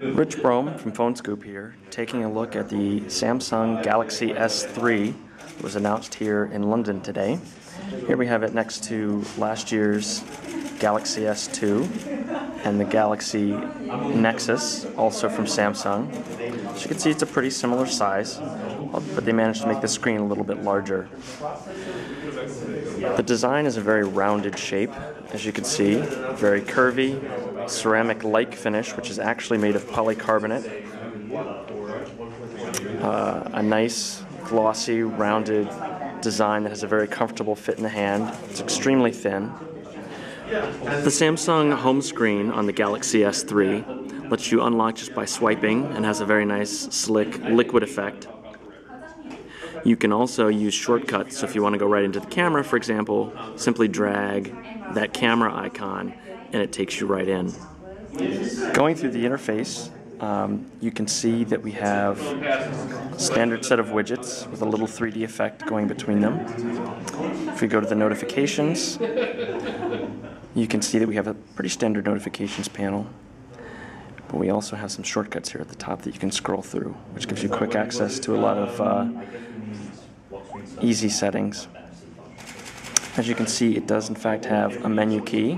Rich Brome from Phone Scoop here, taking a look at the Samsung Galaxy S3 that was announced here in London today. Here we have it next to last year's Galaxy S2 and the Galaxy Nexus, also from Samsung. As you can see, it's a pretty similar size, but they managed to make the screen a little bit larger. The design is a very rounded shape, as you can see, very curvy, ceramic-like finish, which is actually made of polycarbonate. A nice, glossy, rounded design that has a very comfortable fit in the hand. It's extremely thin. The Samsung home screen on the Galaxy S3 lets you unlock just by swiping and has a very nice, slick, liquid effect. You can also use shortcuts, so if you want to go right into the camera, for example, simply drag that camera icon and it takes you right in. Going through the interface, you can see that we have a standard set of widgets with a little 3D effect going between them. If we go to the notifications, you can see that we have a pretty standard notifications panel, but we also have some shortcuts here at the top that you can scroll through, which gives you quick access to a lot of easy settings. As you can see, it does in fact have a menu key,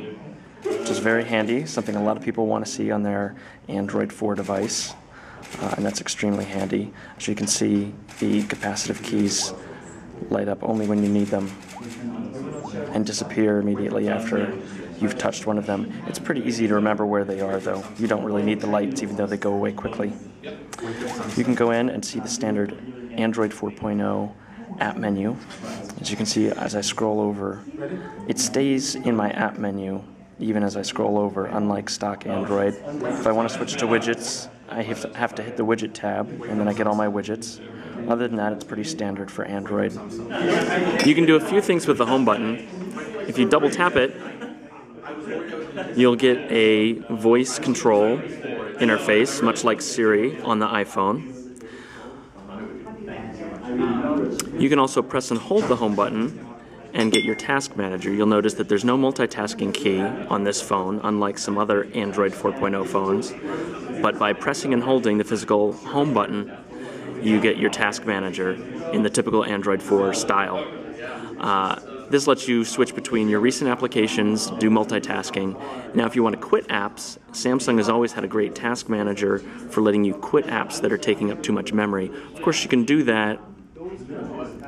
which is very handy, something a lot of people want to see on their Android 4 device, and that's extremely handy. As you can see, the capacitive keys light up only when you need them and disappear immediately after you've touched one of them. It's pretty easy to remember where they are, though. You don't really need the lights, even though they go away quickly. You can go in and see the standard Android 4.0 app menu. As you can see, as I scroll over, it stays in my app menu even as I scroll over, unlike stock Android. If I want to switch to widgets, I have to hit the widget tab, and then I get all my widgets. Other than that, it's pretty standard for Android. You can do a few things with the home button. If you double tap it, you'll get a voice control interface, much like Siri on the iPhone. You can also press and hold the home button and get your task manager. You'll notice that there's no multitasking key on this phone, unlike some other Android 4.0 phones. But by pressing and holding the physical home button, you get your task manager in the typical Android 4 style. This lets you switch between your recent applications, do multitasking. Now, if you want to quit apps, Samsung has always had a great task manager for letting you quit apps that are taking up too much memory. Of course, you can do that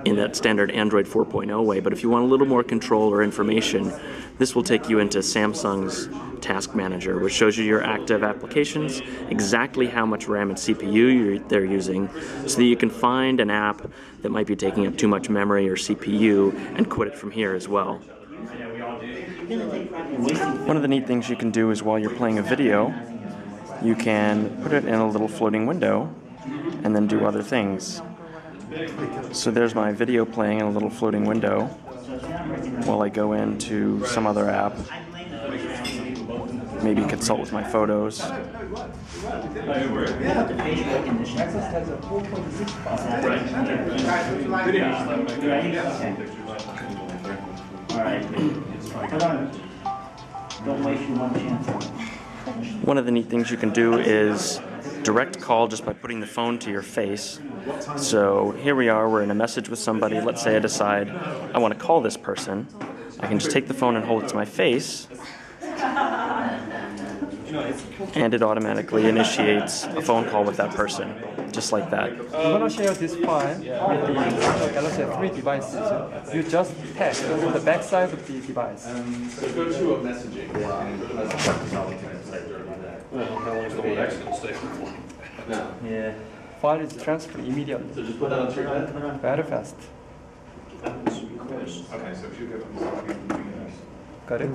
in that standard Android 4.0 way, but if you want a little more control or information, this will take you into Samsung's Task Manager, which shows you your active applications, exactly how much RAM and CPU they're using, so that you can find an app that might be taking up too much memory or CPU and quit it from here as well. One of the neat things you can do is while you're playing a video, you can put it in a little floating window and then do other things. So there's my video playing in a little floating window while I go into some other app, maybe consult with my photos. One of the neat things you can do is direct call just by putting the phone to your face. So here we are, we're in a message with somebody. Let's say I decide I want to call this person. I can just take the phone and hold it to my face, and it automatically initiates a phone call with that person, just like that. You want to share this file with the Galaxy S3 devices, you just tap on the back side of the device. So go to a messaging. How long is the one X going to stay for? No. Yeah. File is transferred immediately. So just put that on TruePad? Very fast. Okay, so if you get Got it?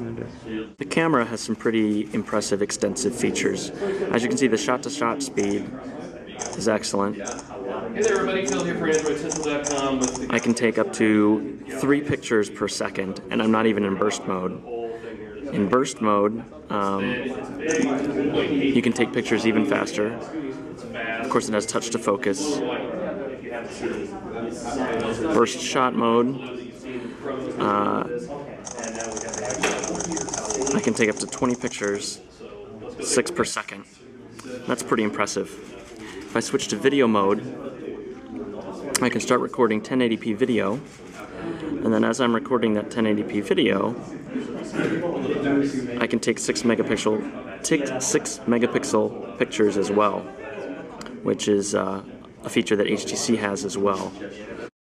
The camera has some pretty impressive extensive features. As you can see, the shot-to-shot speed is excellent. Hey there everybody, Phil here for AndroidCentral.com. I can take up to 3 pictures per second, and I'm not even in burst mode. In burst mode, you can take pictures even faster. Of course, it has touch to focus. Burst shot mode, I can take up to 20 pictures, 6 per second. That's pretty impressive. If I switch to video mode, I can start recording 1080p video, and then as I'm recording that 1080p video, I can take 6 megapixel pictures as well, which is a feature that HTC has as well.